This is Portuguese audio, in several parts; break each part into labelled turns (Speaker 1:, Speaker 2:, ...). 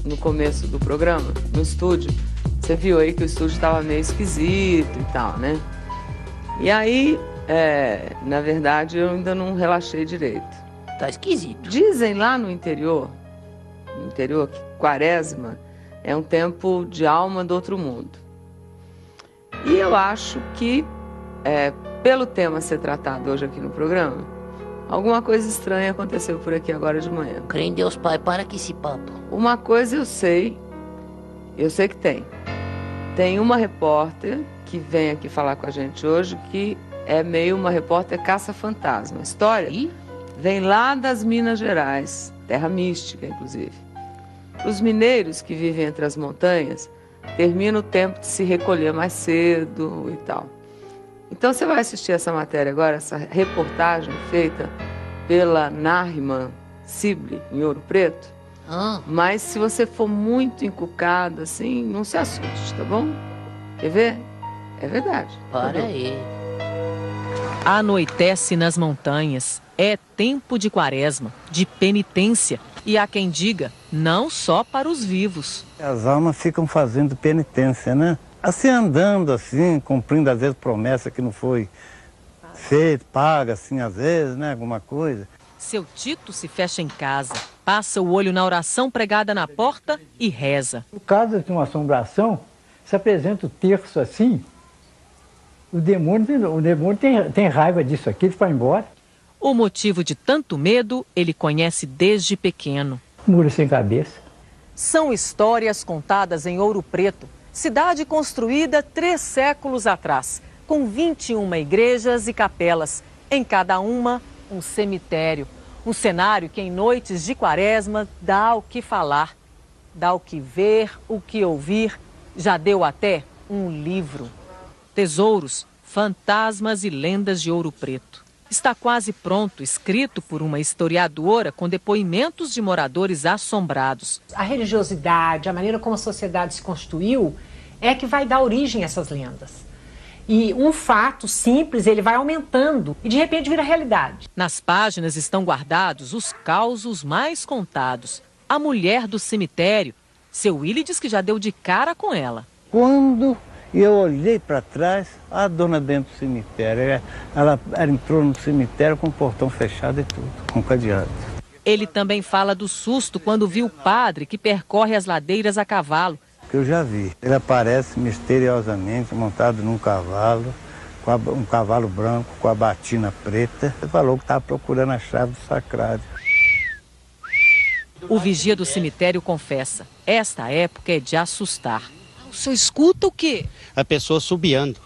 Speaker 1: no começo do programa, no estúdio, você viu aí que o estúdio estava meio esquisito e tal, né? E aí, na verdade, eu ainda não relaxei direito.
Speaker 2: Tá esquisito.
Speaker 1: Dizem lá no interior que Quaresma é um tempo de alma do outro mundo. E eu acho que, pelo tema ser tratado hoje aqui no programa, alguma coisa estranha aconteceu por aqui agora de manhã.
Speaker 2: Crê em Deus, pai, para com esse papo.
Speaker 1: Uma coisa eu sei que tem. Tem uma repórter que vem aqui falar com a gente hoje que é meio uma repórter caça-fantasma. A história vem lá das Minas Gerais, terra mística, inclusive. Os mineiros que vivem entre as montanhas terminam o tempo de se recolher mais cedo e tal. Então você vai assistir essa matéria agora, essa reportagem feita pela Narman Sibley, em Ouro Preto. Mas se você for muito encucado, assim, não se assuste, tá bom? Quer ver? É verdade.
Speaker 2: Para aí.
Speaker 3: Anoitece nas montanhas. É tempo de Quaresma, de penitência. E há quem diga, não só para os vivos.
Speaker 4: As almas ficam fazendo penitência, né? Assim, andando assim, cumprindo às vezes promessa que não foi feita, paga assim às vezes, né? Alguma coisa.
Speaker 3: Seu Tito se fecha em casa, passa o olho na oração pregada na porta e reza.
Speaker 5: No caso de uma assombração, se apresenta o terço assim, o demônio tem raiva disso aqui, ele vai embora.
Speaker 3: O motivo de tanto medo ele conhece desde pequeno.
Speaker 5: Muro sem cabeça.
Speaker 3: São histórias contadas em Ouro Preto, cidade construída 3 séculos atrás, com 21 igrejas e capelas, em cada uma um cemitério. Um cenário que em noites de Quaresma dá o que falar, dá o que ver, o que ouvir, já deu até um livro. Tesouros, fantasmas e lendas de Ouro Preto. Está quase pronto, escrito por uma historiadora com depoimentos de moradores assombrados.
Speaker 6: A religiosidade, a maneira como a sociedade se constituiu, é que vai dar origem a essas lendas. E um fato simples, ele vai aumentando e de repente vira realidade.
Speaker 3: Nas páginas estão guardados os causos mais contados. A mulher do cemitério. Seu Willy diz que já deu de cara com ela.
Speaker 4: Quando eu olhei para trás, a dona dentro do cemitério, ela entrou no cemitério com o portão fechado e tudo, com cadeado.
Speaker 3: Ele também fala do susto quando viu o padre que percorre as ladeiras a cavalo.
Speaker 4: Que eu já vi. Ele aparece misteriosamente montado num cavalo, um cavalo branco com a batina preta. Ele falou que estava procurando a chave do sacrário.
Speaker 3: O vigia do cemitério confessa, esta época é de assustar. O senhor escuta o quê?
Speaker 7: A pessoa subiando.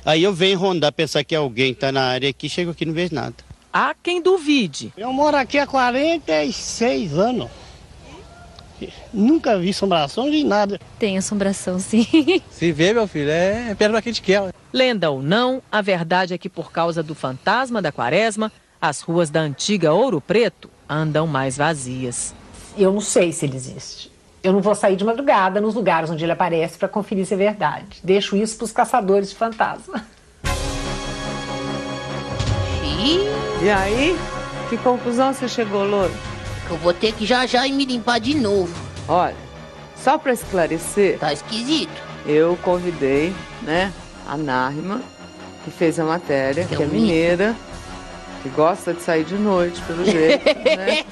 Speaker 7: Aí eu venho rondar, pensar que alguém está na área aqui, chego aqui e não vejo nada.
Speaker 3: Há quem duvide.
Speaker 8: Eu moro aqui há 46 anos. Nunca vi assombração de nada.
Speaker 9: Tem assombração, sim.
Speaker 10: Se vê, meu filho, é perto da que a gente quer.
Speaker 3: Lenda ou não, a verdade é que por causa do fantasma da Quaresma, as ruas da antiga Ouro Preto andam mais vazias.
Speaker 6: Eu não sei se ele existe. Eu não vou sair de madrugada nos lugares onde ele aparece para conferir se é verdade. Deixo isso para os caçadores de fantasma.
Speaker 1: E aí, que conclusão você chegou, Louro?
Speaker 2: Eu vou ter que já me limpar de novo.
Speaker 1: Olha, só para esclarecer...
Speaker 2: Tá esquisito.
Speaker 1: Eu convidei, né, a Narman, que fez a matéria, que é mineira, que gosta de sair de noite, pelo jeito, né?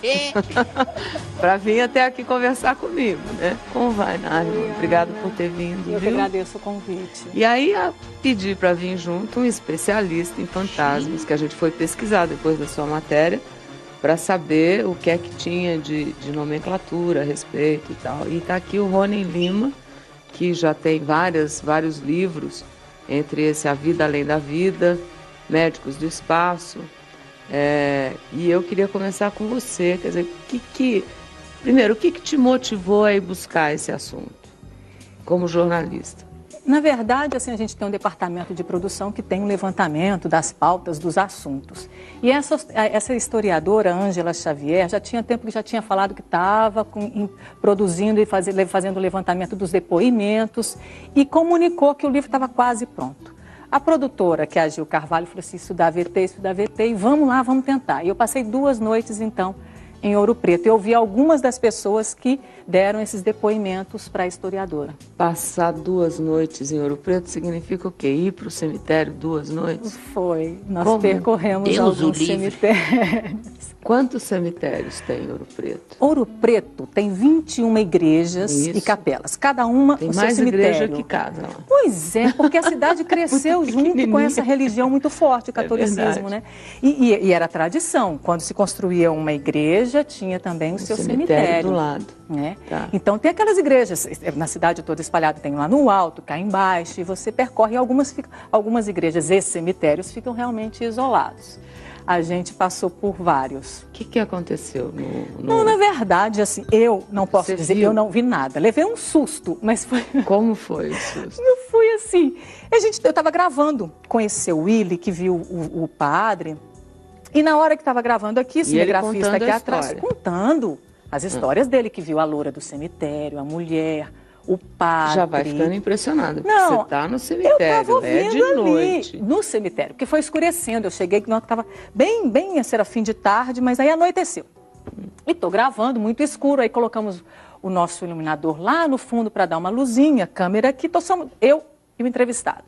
Speaker 1: Para vir até aqui conversar comigo, né? Como vai, Narman? Obrigada por ter vindo.
Speaker 11: Eu que agradeço o convite.
Speaker 1: E aí, pedi para vir junto um especialista em fantasmas, que a gente foi pesquisar depois da sua matéria, para saber o que é que tinha de nomenclatura a respeito e tal. E está aqui o Rony Lima, que já tem vários livros, entre esse A Vida Além da Vida, Médicos do Espaço. E eu queria começar com você, quer dizer, primeiro, o que te motivou a ir buscar esse assunto, como jornalista?
Speaker 11: Na verdade, assim, a gente tem um departamento de produção que tem um levantamento das pautas dos assuntos. E essa historiadora, Ângela Xavier, já tinha tempo que já tinha falado que estava produzindo e fazendo o levantamento dos depoimentos e comunicou que o livro estava quase pronto. A produtora, que é a Gil Carvalho, falou assim, estudar VT, e vamos lá, vamos tentar. E eu passei 2 noites, então, em Ouro Preto. Eu vi algumas das pessoas que deram esses depoimentos para a historiadora.
Speaker 1: Passar 2 noites em Ouro Preto significa o quê? Ir para o cemitério 2 noites?
Speaker 11: Foi. Nós
Speaker 1: Como?
Speaker 11: percorremos
Speaker 2: Deus
Speaker 11: alguns
Speaker 2: o livre.
Speaker 11: cemitérios.
Speaker 1: Quantos cemitérios tem em Ouro Preto?
Speaker 11: Ouro Preto tem 21 igrejas
Speaker 1: Isso.
Speaker 11: e capelas, cada uma
Speaker 1: Tem
Speaker 11: o seu
Speaker 1: mais
Speaker 11: cemitério.
Speaker 1: igreja que casa lá.
Speaker 11: Pois é, porque a cidade cresceu junto com
Speaker 1: pequenininha.
Speaker 11: essa religião muito forte, o catolicismo,
Speaker 1: verdade.
Speaker 11: né? E era tradição, quando se construía uma igreja, tinha também o seu cemitério.
Speaker 1: do lado.
Speaker 11: Né?
Speaker 1: Tá.
Speaker 11: Então tem aquelas igrejas, na cidade toda espalhada, tem lá no alto, cá embaixo, e você percorre, algumas igrejas e cemitérios ficam realmente isolados. A gente passou por vários.
Speaker 1: O que aconteceu no...
Speaker 11: Não, na verdade, assim, eu não posso
Speaker 1: Você
Speaker 11: dizer,
Speaker 1: viu?
Speaker 11: eu não vi nada. Levei um susto, mas foi...
Speaker 1: Como foi o susto?
Speaker 11: Não foi assim. Eu estava gravando com esse seu Willy, que viu o padre, e na hora que estava gravando aqui, cinegrafista aqui atrás, contando as histórias dele, que viu a loura do cemitério, a mulher, o padre.
Speaker 1: Já vai ficando impressionado, porque
Speaker 11: Não,
Speaker 1: você está no cemitério,
Speaker 11: eu estava
Speaker 1: é de
Speaker 11: ali,
Speaker 1: noite.
Speaker 11: no cemitério, porque foi escurecendo. Eu cheguei, que estava bem, era fim de tarde, mas aí anoiteceu. E estou gravando, muito escuro, aí colocamos o nosso iluminador lá no fundo para dar uma luzinha, câmera aqui, eu e o entrevistado.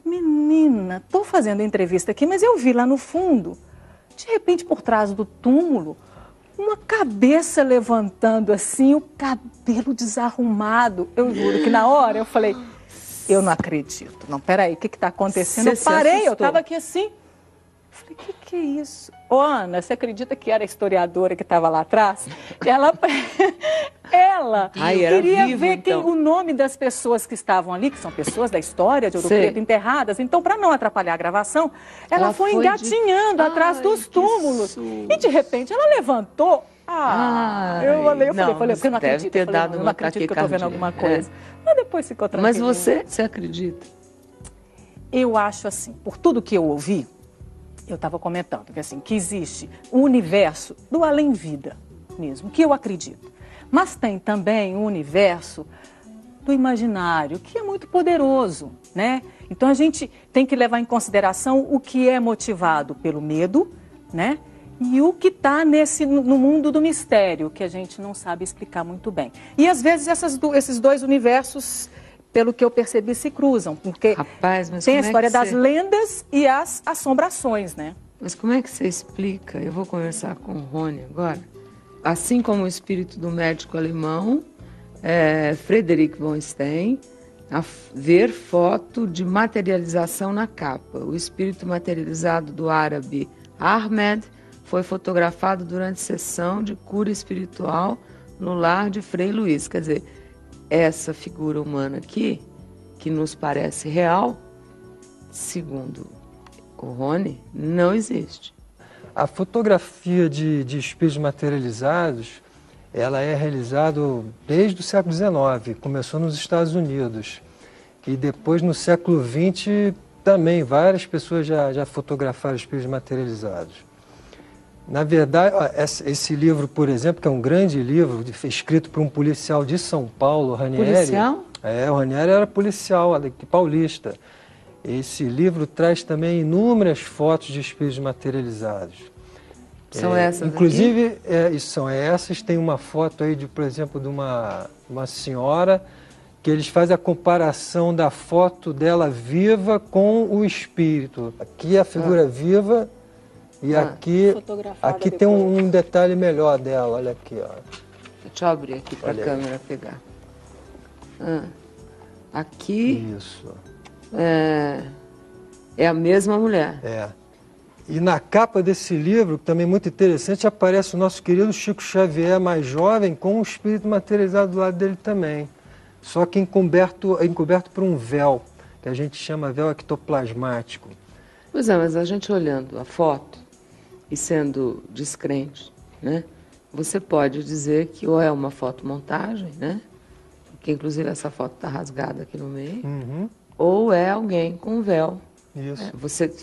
Speaker 11: Menina, estou fazendo a entrevista aqui, mas eu vi lá no fundo, de repente por trás do túmulo, uma cabeça levantando assim, o cabelo desarrumado. Eu juro que na hora eu falei, eu não acredito. Não, peraí, o que está acontecendo?
Speaker 1: Você
Speaker 11: Eu parei,
Speaker 1: se
Speaker 11: eu estava aqui assim. Eu falei, o que é isso? Ô, Ana, você acredita que era a historiadora que estava lá atrás? Ela
Speaker 1: Ai, era
Speaker 11: queria
Speaker 1: vivo,
Speaker 11: ver
Speaker 1: então.
Speaker 11: o nome das pessoas que estavam ali, que são pessoas da história de Ouro
Speaker 1: Sei.
Speaker 11: Preto enterradas. Então, para não atrapalhar a gravação, ela foi engatinhando atrás dos túmulos. E de repente ela levantou. Eu falei, porque eu não acredito.
Speaker 1: Ter
Speaker 11: Eu falei,
Speaker 1: dado
Speaker 11: eu
Speaker 1: um
Speaker 11: não acredito que eu estou vendo
Speaker 1: ataque
Speaker 11: alguma
Speaker 1: cardíaco.
Speaker 11: coisa. Mas depois ficou tranquilo.
Speaker 1: Mas você acredita?
Speaker 11: Eu acho assim, por tudo que eu ouvi, eu estava comentando, que assim, que existe um universo do além-vida mesmo, que eu acredito. Mas tem também um universo do imaginário, que é muito poderoso, né? Então a gente tem que levar em consideração o que é motivado pelo medo, né? E o que está no mundo do mistério, que a gente não sabe explicar muito bem. E às vezes esses dois universos, pelo que eu percebi, se cruzam, porque tem a história das lendas e as assombrações, né?
Speaker 1: Mas como é que você explica? Eu vou conversar com o Rony agora. Assim como o espírito do médico alemão, Frederick von Stein, ver foto de materialização na capa. O espírito materializado do árabe Ahmed foi fotografado durante sessão de cura espiritual no lar de Frei Luiz. Quer dizer, essa figura humana aqui, que nos parece real, segundo o Rony, não existe.
Speaker 12: A fotografia de espíritos materializados, ela é realizada desde o século XIX, começou nos Estados Unidos. E depois, no século XX, também várias pessoas já fotografaram espíritos materializados. Na verdade, esse livro, por exemplo, que é um grande livro, escrito por um policial de São Paulo, Ranieri.
Speaker 1: Policial?
Speaker 12: O Ranieri era policial, paulista. Esse livro traz também inúmeras fotos de espíritos materializados.
Speaker 1: São essas
Speaker 12: inclusive, são essas. Tem uma foto aí, por exemplo, de uma senhora, que eles fazem a comparação da foto dela viva com o espírito. Aqui a figura viva e aqui tem um detalhe melhor dela. Olha aqui, ó.
Speaker 1: Deixa eu abrir aqui para a câmera pegar. Aqui...
Speaker 12: Isso.
Speaker 1: É a mesma mulher.
Speaker 12: E na capa desse livro, também muito interessante, aparece o nosso querido Chico Xavier, mais jovem, com um espírito materializado do lado dele também. Só que encoberto por um véu, que a gente chama véu ectoplasmático.
Speaker 1: Pois é, mas a gente olhando a foto e sendo descrente, né? Você pode dizer que ou é uma fotomontagem, né? Porque inclusive essa foto está rasgada aqui no meio. Ou é alguém com um véu.
Speaker 12: Isso.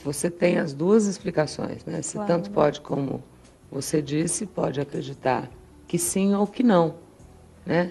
Speaker 1: Você tem as duas explicações, né? Você tanto pode, como você disse, pode acreditar que sim ou que não, né?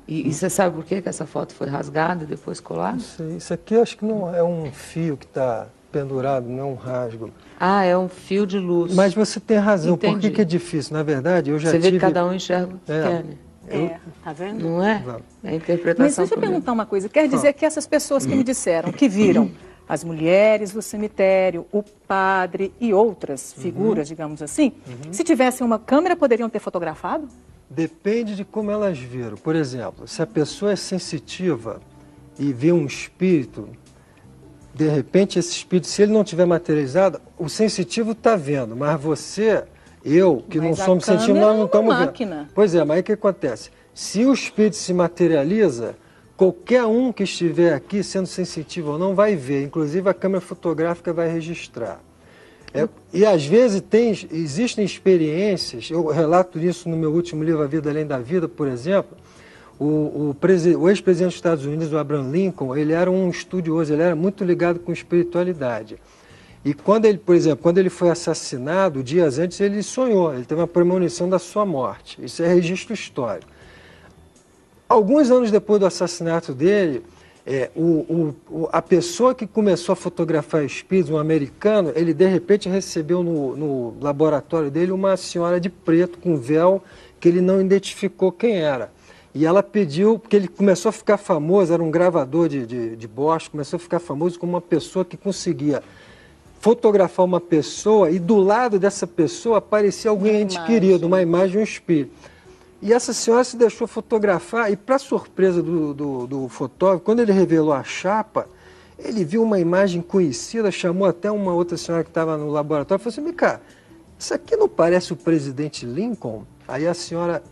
Speaker 1: E você sabe por que essa foto foi rasgada e depois colada?
Speaker 12: Isso aqui eu acho que não é um fio que está pendurado, não é um rasgo.
Speaker 1: Ah, é um fio de luz.
Speaker 12: Mas você tem razão.
Speaker 1: Entendi.
Speaker 12: Por que é difícil? Na verdade, eu já
Speaker 1: Você
Speaker 12: tive...
Speaker 1: vê que cada um enxerga o que quer, né?
Speaker 11: Tá vendo?
Speaker 1: Não é? É a interpretação.
Speaker 11: Mas deixa eu perguntar uma coisa. Quer dizer que essas pessoas que me disseram que viram as mulheres do cemitério, o padre e outras figuras, digamos assim, se tivessem uma câmera, poderiam ter fotografado?
Speaker 12: Depende de como elas viram. Por exemplo, se a pessoa é sensitiva e vê um espírito, de repente esse espírito, se ele não tiver materializado, o sensitivo está vendo, mas você, eu, que não somos sensitivos, nós não estamos vendo. Pois é, mas aí o que acontece? Se o espírito se materializa, qualquer um que estiver aqui, sendo sensitivo ou não, vai ver. Inclusive a câmera fotográfica vai registrar. E às vezes existem experiências, eu relato isso no meu último livro, A Vida Além da Vida, por exemplo. O ex-presidente dos Estados Unidos, o Abraham Lincoln, ele era um estudioso, ele era muito ligado com espiritualidade. E quando ele, por exemplo, quando ele foi assassinado, dias antes ele sonhou, ele teve uma premonição da sua morte. Isso é registro histórico. Alguns anos depois do assassinato dele, a pessoa que começou a fotografar espíritos, um americano, ele de repente recebeu no laboratório dele uma senhora de preto com véu que ele não identificou quem era. E ela pediu, porque ele começou a ficar famoso, era um gravador de Bosch, começou a ficar famoso como uma pessoa que conseguia fotografar uma pessoa e do lado dessa pessoa aparecia alguém ente querido, uma imagem de um espírito. E essa senhora se deixou fotografar e, para surpresa do fotógrafo, quando ele revelou a chapa, ele viu uma imagem conhecida, chamou até uma outra senhora que estava no laboratório e falou assim, "Vem cá, isso aqui não parece o presidente Lincoln?" Aí a senhora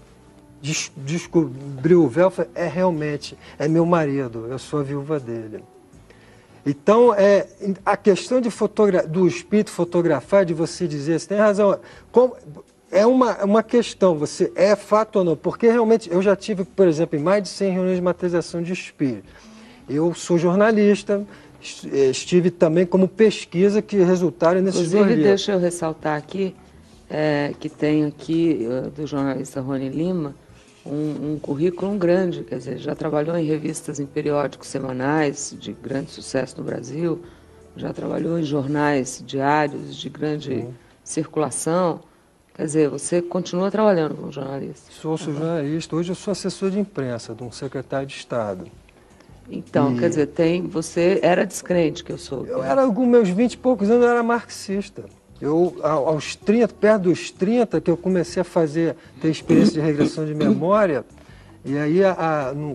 Speaker 12: descobriu o véu e falou, realmente, é meu marido, eu sou a viúva dele. Então, a questão do espírito fotografar, de você dizer, você tem razão, é uma questão, você é fato ou não, porque realmente eu já tive, por exemplo, em mais de 100 reuniões de materialização de espírito. Eu sou jornalista, estive também como pesquisa que resultaram nesses dois livros.
Speaker 1: Deixa eu ressaltar aqui, que tem aqui, do jornalista Rony Lima, um currículo grande, quer dizer, já trabalhou em revistas, em periódicos semanais de grande sucesso no Brasil, já trabalhou em jornais diários de grande circulação. Quer dizer, você continua trabalhando como jornalista?
Speaker 12: Sou jornalista. Hoje eu sou assessor de imprensa de um secretário de Estado.
Speaker 1: Então, quer dizer, você era descrente, que eu soube.
Speaker 12: Eu era, com meus 20 e poucos anos, eu era marxista. Eu, aos 30, perto dos 30, que eu comecei a ter experiência de regressão de memória, e aí,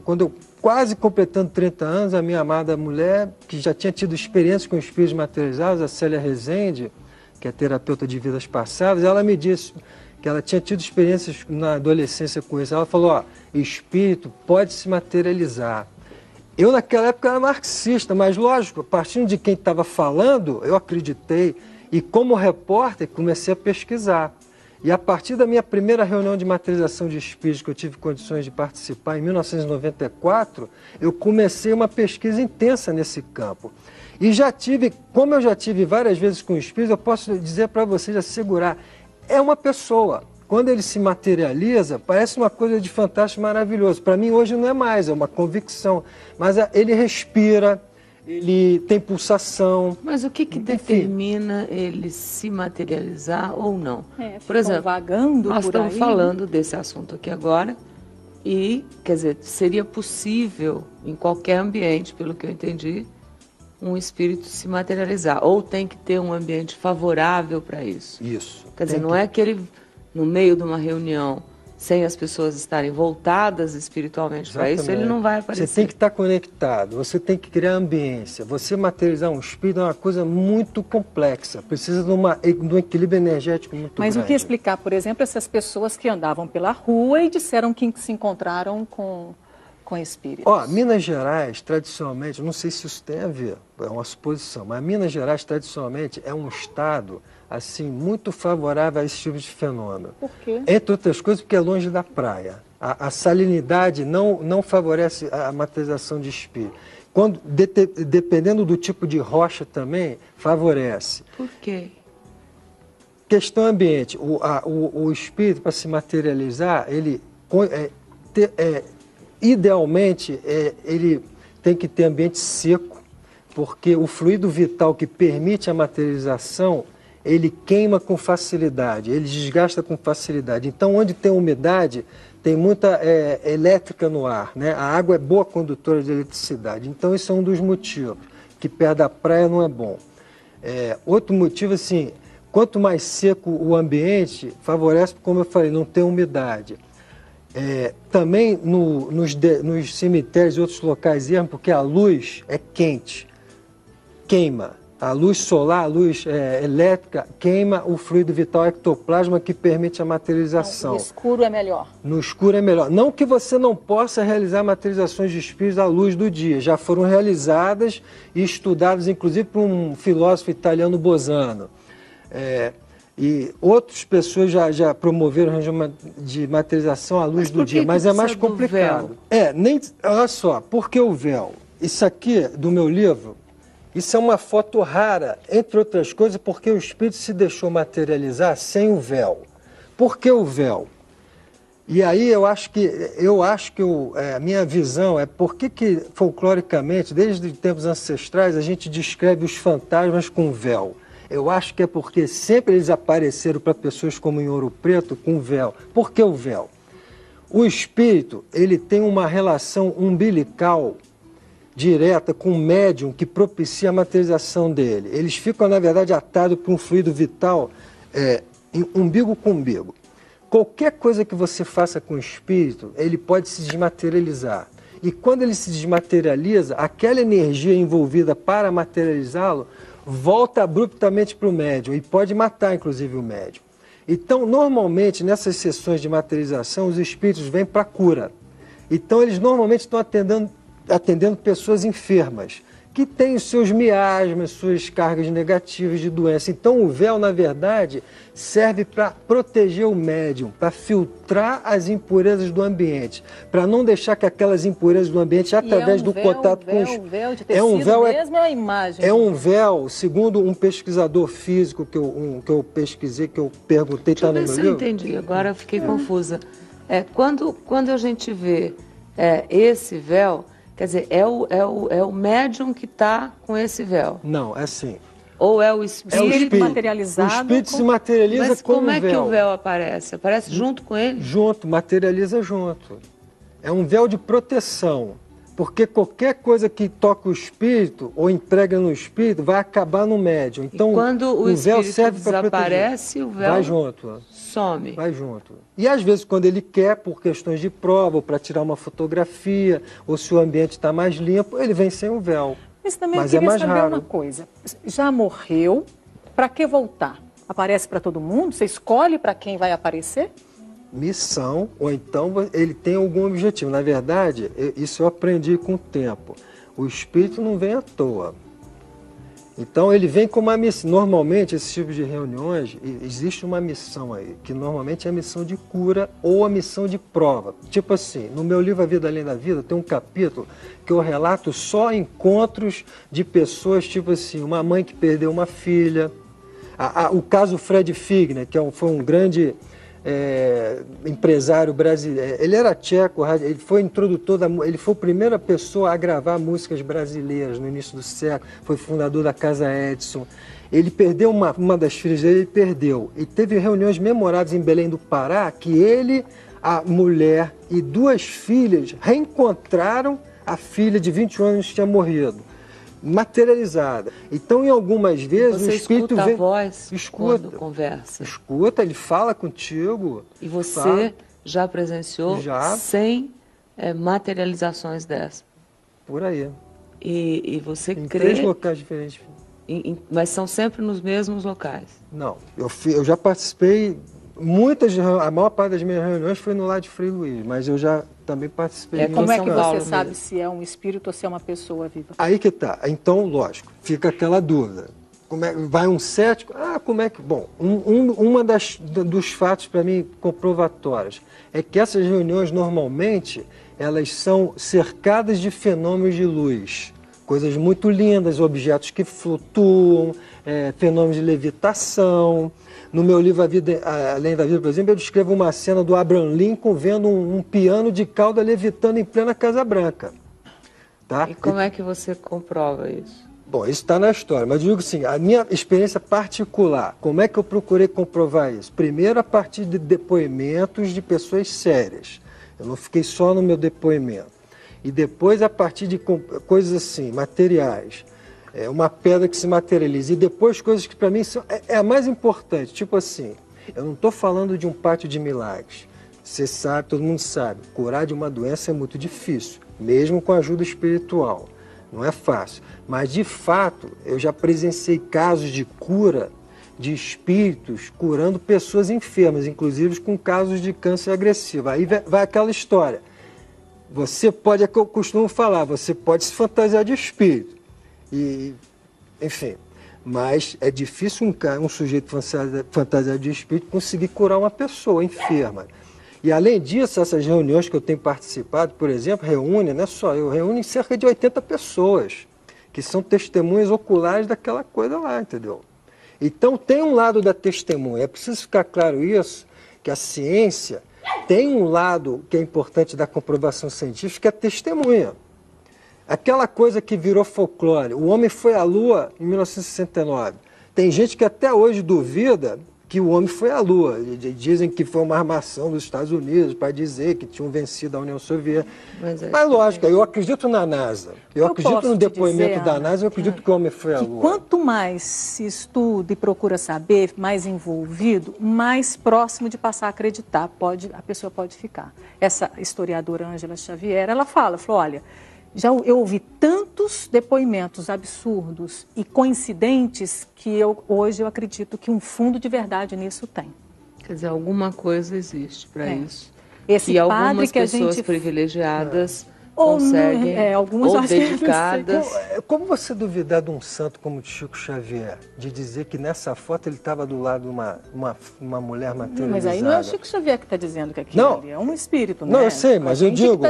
Speaker 12: quando eu quase completando 30 anos, a minha amada mulher, que já tinha tido experiência com espíritos materializados, a Célia Rezende, que é terapeuta de vidas passadas, ela me disse que ela tinha tido experiências na adolescência com isso. Ela falou, espírito pode se materializar. Eu, naquela época, era marxista, mas, lógico, a partir de quem estava falando, eu acreditei. E, como repórter, comecei a pesquisar. E, a partir da minha primeira reunião de materialização de espíritos, que eu tive condições de participar, em 1994, eu comecei uma pesquisa intensa nesse campo. E como eu já tive várias vezes com espíritos, eu posso dizer para vocês, assegurar, é uma pessoa. Quando ele se materializa, parece uma coisa de fantástico, maravilhoso. Para mim, hoje não é mais, é uma convicção. Mas ele respira, ele tem pulsação.
Speaker 1: Mas o que determina ele se materializar ou não? Por exemplo, nós estamos falando desse assunto aqui agora e, quer dizer, seria possível, em qualquer ambiente, pelo que eu entendi, um espírito se materializar. Ou tem que ter um ambiente favorável para isso.
Speaker 12: Isso.
Speaker 1: Quer dizer, não é que ele, no meio de uma reunião, sem as pessoas estarem voltadas espiritualmente para isso, ele não vai aparecer.
Speaker 12: Você tem que estar conectado, você tem que criar ambiência. Você materializar um espírito é uma coisa muito complexa, precisa de um equilíbrio energético muito grande.
Speaker 11: Mas o que explicar, por exemplo, essas pessoas que andavam pela rua e disseram que se encontraram com espíritos?
Speaker 12: Minas Gerais, tradicionalmente, não sei se isso tem a ver, é uma suposição, mas Minas Gerais, tradicionalmente, é um estado assim, muito favorável a esse tipo de fenômeno.
Speaker 11: Por quê?
Speaker 12: Entre outras coisas, porque é longe da praia. A salinidade não favorece a materialização de espírito. Dependendo do tipo de rocha também, favorece.
Speaker 1: Por quê?
Speaker 12: Questão ambiente. O espírito, para se materializar, idealmente, ele tem que ter ambiente seco, porque o fluido vital que permite a materialização, ele queima com facilidade, ele desgasta com facilidade. Então, onde tem umidade, tem muita elétrica no ar, né? A água é boa condutora de eletricidade. Então, isso é um dos motivos, que perto da praia não é bom. Outro motivo, assim, quanto mais seco o ambiente, favorece, como eu falei, não ter umidade. Também nos cemitérios e outros locais, porque a luz é quente, queima. A luz solar, a luz elétrica, queima o fluido vital ectoplasma que permite a materialização.
Speaker 11: Então, no escuro é melhor?
Speaker 12: No escuro é melhor. Não que você não possa realizar materializações de espíritos à luz do dia. Já foram realizadas e estudadas, inclusive, por um filósofo italiano, Bosano. E outras pessoas já promoveram o regime de materialização à luz do dia, mas é mais complicado. Olha só, por que o véu? Isso aqui, do meu livro, isso é uma foto rara, entre outras coisas, porque o espírito se deixou materializar sem o véu. Por que o véu? E aí eu acho que a minha visão é por que folcloricamente, desde tempos ancestrais, a gente descreve os fantasmas com véu. Eu acho que é porque sempre eles apareceram para pessoas como em Ouro Preto com véu. Por que o véu? O espírito, ele tem uma relação umbilical direta com o médium que propicia a materialização dele. Eles ficam, na verdade, atados por um fluido vital umbigo com umbigo. Qualquer coisa que você faça com o espírito, ele pode se desmaterializar. E quando ele se desmaterializa, aquela energia envolvida para materializá-lo volta abruptamente para o médium e pode matar, inclusive, o médium. Então, normalmente, nessas sessões de materialização, os espíritos vêm para a cura. Então, eles normalmente estão atendendo pessoas enfermas, que têm os seus miasmas, suas cargas negativas de doença. Então, o véu, na verdade, serve para proteger o médium, para filtrar as impurezas do ambiente, para não deixar que aquelas impurezas do ambiente, através do contato com os...
Speaker 11: É um véu de tecido mesmo, é uma imagem?
Speaker 12: É um véu, segundo um pesquisador físico que eu pesquisei, que eu perguntei, está no meu livro.
Speaker 1: Deixa eu ver se eu entendi, agora eu fiquei confusa. Quando a gente vê esse véu, quer dizer, é o médium que está com esse véu?
Speaker 12: Não, é assim.
Speaker 1: Ou é o espírito?
Speaker 12: É o espírito
Speaker 11: materializado.
Speaker 12: O espírito se materializa
Speaker 1: Mas
Speaker 12: com o véu.
Speaker 1: como é que o véu aparece? Aparece junto com ele?
Speaker 12: Junto, materializa junto. É um véu de proteção. Porque qualquer coisa que toca o espírito ou entrega no espírito vai acabar no médium. Então,
Speaker 1: e quando o
Speaker 12: véu
Speaker 1: espírito
Speaker 12: serve
Speaker 1: desaparece, o véu
Speaker 12: vai junto.
Speaker 1: Some.
Speaker 12: Vai junto. E às vezes, quando ele quer, por questões de prova, ou para tirar uma fotografia, ou se o ambiente está mais limpo, ele vem sem o véu.
Speaker 11: Mas também eu queria saber uma coisa. Já morreu, para que voltar? Aparece para todo mundo? Você escolhe para quem vai aparecer?
Speaker 12: Missão, ou então ele tem algum objetivo. Na verdade, isso eu aprendi com o tempo. O espírito não vem à toa. Então ele vem com uma missão. Normalmente, esse tipo de reuniões, existe uma missão aí, que normalmente é a missão de cura ou a missão de prova. Tipo assim, no meu livro A Vida Além da Vida, tem um capítulo que eu relato só encontros de pessoas, tipo assim, uma mãe que perdeu uma filha. O caso Fred Figner, que foi um grande empresário brasileiro. Ele era tcheco, ele foi introdutor ele foi a primeira pessoa a gravar músicas brasileiras no início do século, foi fundador da Casa Edson. Ele perdeu uma das filhas dele, ele perdeu. E teve reuniões memoráveis em Belém do Pará que ele, a mulher e 2 filhas reencontraram a filha de 21 anos que tinha morrido, materializada. Então, em algumas vezes, o espírito
Speaker 1: escuta
Speaker 12: vem...
Speaker 1: a voz
Speaker 12: escuta,
Speaker 1: quando conversa?
Speaker 12: Escuta, ele fala contigo.
Speaker 1: E você
Speaker 12: fala.
Speaker 1: já presenciou
Speaker 12: Já.
Speaker 1: 100 materializações dessas?
Speaker 12: Por aí.
Speaker 1: E você
Speaker 12: em
Speaker 1: crê...
Speaker 12: 3 locais diferentes.
Speaker 1: Mas são sempre nos mesmos locais?
Speaker 12: Não. Eu já participei... A maior parte das minhas reuniões foi no Lar de Frei Luiz, mas eu já também participei.
Speaker 11: Como é que você sabe se é um espírito ou se é uma pessoa viva?
Speaker 12: Aí que tá. Então, lógico, fica aquela dúvida. Vai um cético? Como é que... Bom, dos fatos, para mim, comprovatórios, é que essas reuniões, normalmente, elas são cercadas de fenômenos de luz. Coisas muito lindas, objetos que flutuam, fenômenos de levitação. No meu livro A Vida Além da Vida, por exemplo, eu descrevo uma cena do Abraham Lincoln vendo um piano de cauda levitando em plena Casa Branca. Tá?
Speaker 1: E como é que você comprova isso?
Speaker 12: Bom, isso está na história, mas eu digo assim, a minha experiência particular, como é que eu procurei comprovar isso? Primeiro, a partir de depoimentos de pessoas sérias. Eu não fiquei só no meu depoimento. E depois, a partir de coisas assim, materiais. Uma pedra que se materializa. E depois, coisas que para mim é a mais importante. Tipo assim, eu não estou falando de um pátio de milagres. Você sabe, todo mundo sabe, curar de uma doença é muito difícil, mesmo com ajuda espiritual. Não é fácil. Mas, de fato, eu já presenciei casos de cura de espíritos curando pessoas enfermas, inclusive com casos de câncer agressivo. Aí vai aquela história. Você pode, é que eu costumo falar, você pode se fantasiar de espírito. E, enfim, mas é difícil um sujeito fantasiado de espírito conseguir curar uma pessoa enferma. E, além disso, essas reuniões que eu tenho participado, por exemplo, reúnem, não é só eu, reúnem cerca de 80 pessoas, que são testemunhas oculares daquela coisa lá, entendeu? Então, tem um lado da testemunha, é preciso ficar claro isso, que a ciência tem um lado que é importante da comprovação científica, que é a testemunha. Aquela coisa que virou folclore, o homem foi à Lua em 1969. Tem gente que até hoje duvida que o homem foi à Lua. Dizem que foi uma armação dos Estados Unidos para dizer que tinham vencido a União Soviética. Mas lógico, eu acredito na NASA. Eu acredito no depoimento da NASA, eu acredito que o homem foi à Lua.
Speaker 11: Quanto mais se estuda e procura saber, mais envolvido, mais próximo de passar a acreditar a pessoa pode ficar. Essa historiadora Ângela Xavier, ela falou, olha, eu ouvi tantos depoimentos absurdos e coincidentes que hoje eu acredito que um fundo de verdade nisso tem.
Speaker 1: Quer dizer, alguma coisa existe para isso.
Speaker 11: Esse
Speaker 1: e
Speaker 11: padre
Speaker 1: algumas
Speaker 11: que a
Speaker 1: pessoas
Speaker 11: gente...
Speaker 1: privilegiadas conseguem,
Speaker 11: algumas
Speaker 1: ou dedicadas.
Speaker 12: Como você duvidar de um santo como o Chico Xavier, de dizer que nessa foto ele estava do lado de uma mulher materializada?
Speaker 11: Mas aí não é o Chico Xavier que está dizendo que aquilo ali é um espírito, né?
Speaker 12: Não, eu sei, mas eu digo...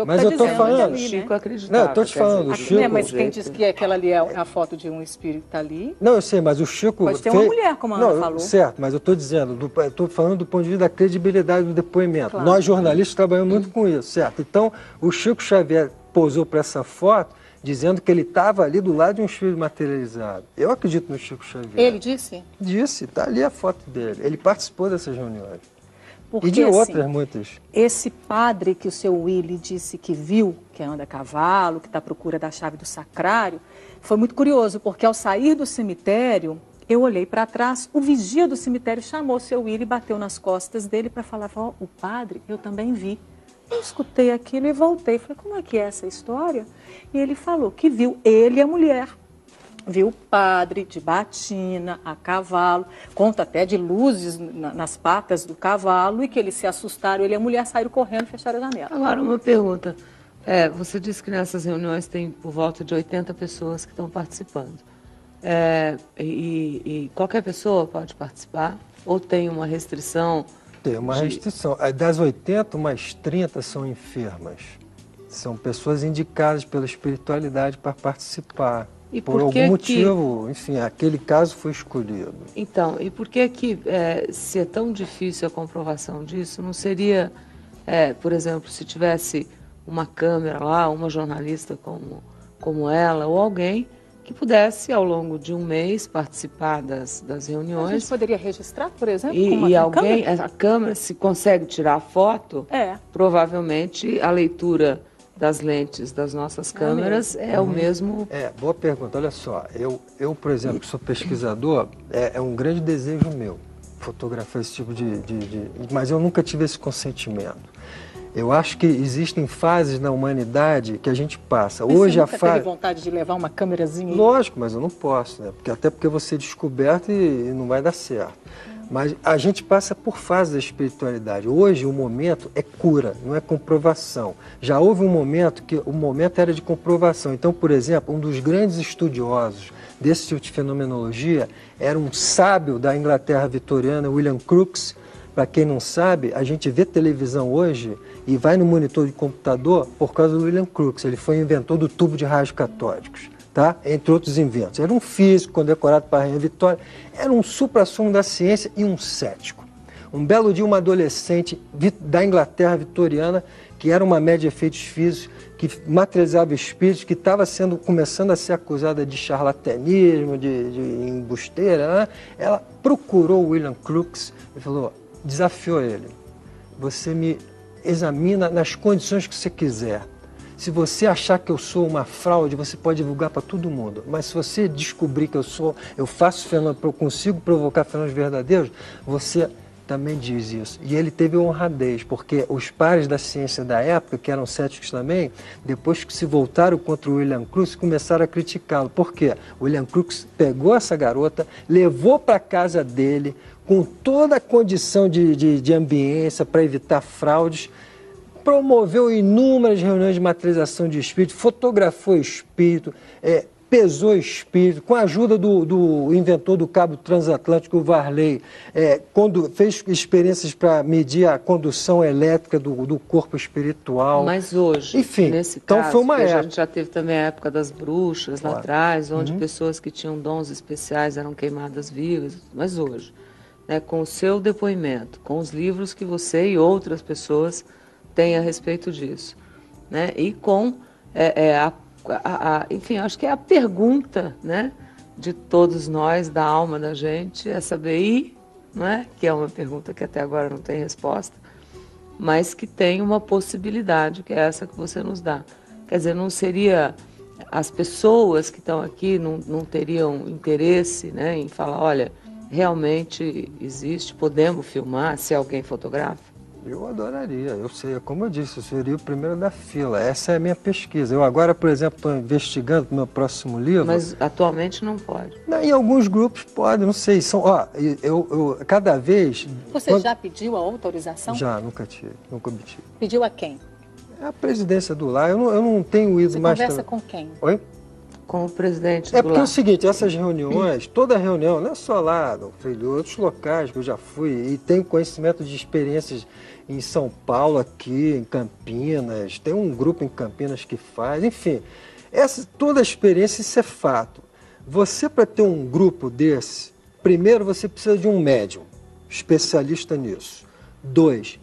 Speaker 12: Mas eu estou falando...
Speaker 1: Chico acreditava.
Speaker 12: Não, eu estou te falando, o Chico...
Speaker 11: Mas quem diz que aquela ali é a foto de um espírito está ali...
Speaker 12: Não, eu sei, mas o Chico...
Speaker 11: Pode ter uma mulher, como a Ana falou.
Speaker 12: Certo, mas eu estou dizendo, estou falando do ponto de vista da credibilidade do depoimento. Claro. Nós, jornalistas, trabalhamos muito com isso, certo? Então, o Chico Xavier posou para essa foto dizendo que ele estava ali do lado de um espírito materializado. Eu acredito no Chico Xavier.
Speaker 11: Ele disse?
Speaker 12: Disse, está ali a foto dele. Ele participou dessas reuniões.
Speaker 11: Porque,
Speaker 12: e de outras, muitas.
Speaker 11: Esse padre que o seu Willy disse que viu, que anda a cavalo, que está à procura da chave do sacrário, foi muito curioso, porque ao sair do cemitério, eu olhei para trás, o vigia do cemitério chamou o seu Willy e bateu nas costas dele para falar, o padre, eu também vi. Eu escutei aquilo e voltei. Falei, como é que é essa história? E ele falou que viu ele e a mulher. Viu o padre de batina, a cavalo, conta até de luzes nas patas do cavalo e que eles se assustaram. Ele e a mulher saíram correndo e fecharam a janela.
Speaker 1: Agora, uma pergunta. Você disse que nessas reuniões tem por volta de 80 pessoas que estão participando. E qualquer pessoa pode participar? Ou tem uma restrição?
Speaker 12: Tem uma restrição. Das 80, umas 30 são enfermas. São pessoas indicadas pela espiritualidade para participar.
Speaker 1: E
Speaker 12: por algum motivo, enfim, aquele caso foi escolhido.
Speaker 1: Então, e por que se é tão difícil a comprovação disso, não seria, por exemplo, se tivesse uma câmera lá, uma jornalista como ela, ou alguém que pudesse, ao longo de um mês, participar das reuniões.
Speaker 11: A gente poderia registrar, por exemplo,
Speaker 1: e alguém, a câmera, se consegue tirar a foto, provavelmente a leitura das lentes das nossas câmeras é o mesmo...
Speaker 12: Boa pergunta. Olha só, eu, por exemplo, que sou pesquisador, é um grande desejo meu fotografar esse tipo mas eu nunca tive esse consentimento. Eu acho que existem fases na humanidade que a gente passa.
Speaker 11: Mas
Speaker 12: hoje
Speaker 11: você nunca teve vontade de levar uma câmerazinha aí?
Speaker 12: Lógico, mas eu não posso, né? Até porque eu vou ser descoberto e não vai dar certo. Mas a gente passa por fases da espiritualidade. Hoje o momento é cura, não é comprovação. Já houve um momento que o momento era de comprovação. Então, por exemplo, um dos grandes estudiosos desse tipo de fenomenologia era um sábio da Inglaterra vitoriana, William Crookes. Para quem não sabe, a gente vê televisão hoje e vai no monitor de computador por causa do William Crookes. Ele foi o inventor do tubo de raios catódicos, tá? Entre outros inventos. Era um físico condecorado para a Rainha Vitória, era um supra-sumo da ciência e um cético. Um belo dia, uma adolescente da Inglaterra vitoriana que era uma média de efeitos físicos, que materializava espíritos, que estava começando a ser acusada de charlatanismo, de embusteira, né? Ela procurou o William Crookes e falou, desafiou ele. Você me examina nas condições que você quiser. Se você achar que eu sou uma fraude, você pode divulgar para todo mundo. Mas se você descobrir que eu faço fenômenos, eu consigo provocar fenômenos verdadeiros, você também diz isso. E ele teve honradez, porque os pares da ciência da época, que eram céticos também, depois que se voltaram contra o William Crookes, começaram a criticá-lo. Por quê? O William Crookes pegou essa garota, levou para a casa dele, com toda a condição de ambiência para evitar fraudes, promoveu inúmeras reuniões de materialização de espírito, fotografou espírito, pesou espírito, com a ajuda do inventor do cabo transatlântico, o Varley, quando fez experiências para medir a condução elétrica do corpo espiritual.
Speaker 1: Mas hoje,
Speaker 12: enfim,
Speaker 1: nesse
Speaker 12: então
Speaker 1: caso,
Speaker 12: foi uma época.
Speaker 1: a gente já teve também a época das bruxas lá atrás, onde pessoas que tinham dons especiais eram queimadas vivas, mas hoje, né, com o seu depoimento, com os livros que você e outras pessoas têm a respeito disso, né, e com enfim, acho que é a pergunta, né, de todos nós, da alma da gente, é saber não é? Que é uma pergunta que até agora não tem resposta, mas que tem uma possibilidade, que é essa que você nos dá. Quer dizer, não seria, as pessoas que estão aqui não teriam interesse, né, em falar, olha, realmente existe, podemos filmar se alguém fotografa?
Speaker 12: Eu adoraria, eu sei, como eu disse, eu seria o primeiro da fila, essa é a minha pesquisa. Eu agora, por exemplo, estou investigando o meu próximo livro.
Speaker 1: Mas atualmente não pode?
Speaker 12: Não, em alguns grupos pode, não sei, eu cada vez...
Speaker 11: Você já pediu a autorização?
Speaker 12: Já, nunca obtive.
Speaker 11: Pediu a quem?
Speaker 12: É a presidência do lar, eu não tenho ido mais...
Speaker 11: Você conversa com quem?
Speaker 12: Oi?
Speaker 1: Com o presidente do
Speaker 12: lar. É porque é o seguinte, essas reuniões, toda reunião, não é só lá, no Freio, outros locais que eu já fui, e tenho conhecimento de experiências em São Paulo, aqui, em Campinas, tem um grupo em Campinas que faz, enfim, toda a experiência, isso é fato. Você, para ter um grupo desse, primeiro você precisa de um médium, especialista nisso. 2,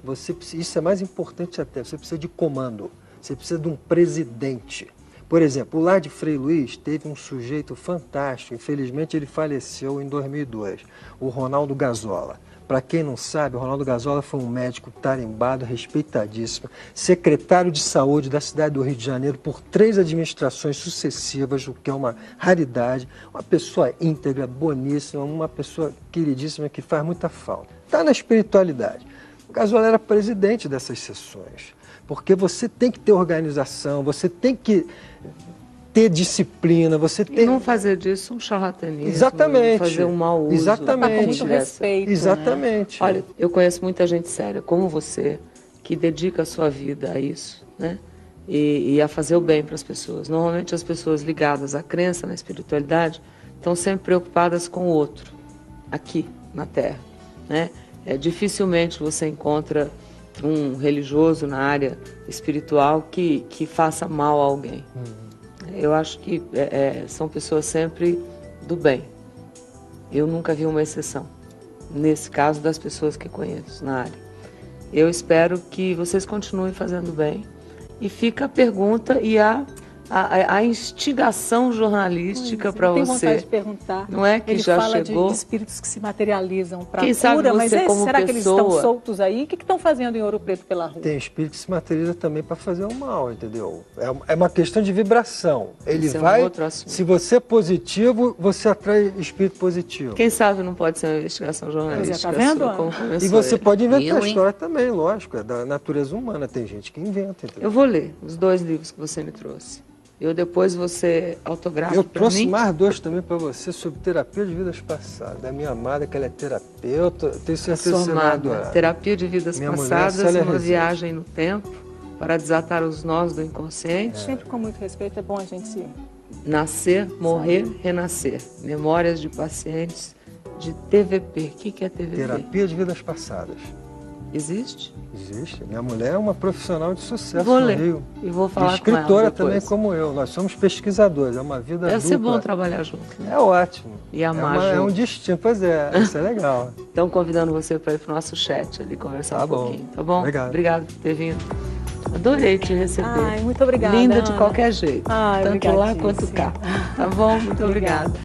Speaker 12: isso é mais importante até, você precisa de comando, você precisa de um presidente. Por exemplo, o lar de Frei Luiz teve um sujeito fantástico, infelizmente ele faleceu em 2002, o Ronaldo Gazola. Para quem não sabe, o Ronaldo Gazola foi um médico tarimbado, respeitadíssimo, secretário de saúde da cidade do Rio de Janeiro por 3 administrações sucessivas, o que é uma raridade, uma pessoa íntegra, boníssima, uma pessoa queridíssima que faz muita falta. Está na espiritualidade. O Gazola era presidente dessas sessões, porque você tem que ter organização, você tem que ter disciplina, você tem...
Speaker 1: E não fazer disso um charlatanismo,
Speaker 12: exatamente,
Speaker 1: fazer um mau uso.
Speaker 12: Exatamente.
Speaker 11: Com muito respeito.
Speaker 12: Exatamente.
Speaker 1: Né? Olha, eu conheço muita gente séria, como você, que dedica a sua vida a isso, né? E a fazer o bem para as pessoas. Normalmente as pessoas ligadas à crença, na espiritualidade, estão sempre preocupadas com o outro, aqui, na Terra, né? Dificilmente você encontra um religioso na área espiritual que faça mal a alguém. Eu acho que são pessoas sempre do bem. Eu nunca vi uma exceção, nesse caso das pessoas que conheço na área. Eu espero que vocês continuem fazendo bem. E fica a pergunta e a instigação jornalística para você.
Speaker 11: Eu tenho vontade de perguntar.
Speaker 1: Não é que
Speaker 11: ele
Speaker 1: já
Speaker 11: fala
Speaker 1: chegou?
Speaker 11: De espíritos que se materializam para
Speaker 1: Quem
Speaker 11: cura,
Speaker 1: sabe
Speaker 11: mas
Speaker 1: você como
Speaker 11: será
Speaker 1: pessoa...
Speaker 11: que eles estão soltos aí? O que estão fazendo em Ouro Preto pela rua?
Speaker 12: Tem espírito que se materializa também para fazer o mal, entendeu? É uma questão de vibração. Ele
Speaker 1: Esse
Speaker 12: vai,
Speaker 1: é um outro assunto.
Speaker 12: Se você é positivo, você atrai espírito positivo.
Speaker 1: Quem sabe não pode ser uma investigação jornalística.
Speaker 11: Tá vendo?
Speaker 12: E você pode inventar a história também, lógico, é da natureza humana. Tem gente que inventa, entendeu?
Speaker 1: Eu vou ler os 2 livros que você me trouxe. Depois você autografa para mim.
Speaker 12: Eu trouxe mais 2 também para você sobre terapia de vidas passadas. Da minha amada, que ela é terapeuta. Tenho certeza que você vai adorar.
Speaker 1: Terapia de vidas
Speaker 12: minha
Speaker 1: passadas,
Speaker 12: mulher,
Speaker 1: uma viagem no tempo para desatar os nós do inconsciente.
Speaker 11: Sempre com muito respeito, é bom a gente...
Speaker 1: Nascer, morrer, renascer. Memórias de pacientes de TVP. O que é TVP?
Speaker 12: Terapia de vidas passadas.
Speaker 1: Existe?
Speaker 12: Existe. Minha mulher é uma profissional de sucesso
Speaker 1: vou
Speaker 12: no
Speaker 1: ler.
Speaker 12: Rio.
Speaker 1: E vou falar com ela
Speaker 12: escritora
Speaker 1: depois.
Speaker 12: também como eu. Nós somos pesquisadores. É uma vida
Speaker 1: Deve
Speaker 12: dupla.
Speaker 1: ser bom trabalhar junto. Né?
Speaker 12: É ótimo.
Speaker 1: E amar junto.
Speaker 12: É um destino. Pois é, isso é legal.
Speaker 1: Então, convidando você para ir para o nosso chat ali, conversar um pouquinho. Tá bom?
Speaker 12: Obrigado.
Speaker 1: Obrigado por ter vindo. Adorei te receber.
Speaker 11: Ai, muito obrigada,
Speaker 1: Linda de
Speaker 11: Ana.
Speaker 1: qualquer jeito.
Speaker 11: Ai,
Speaker 1: tanto lá
Speaker 11: obrigadíssima.
Speaker 1: quanto cá. Tá bom? Muito obrigada.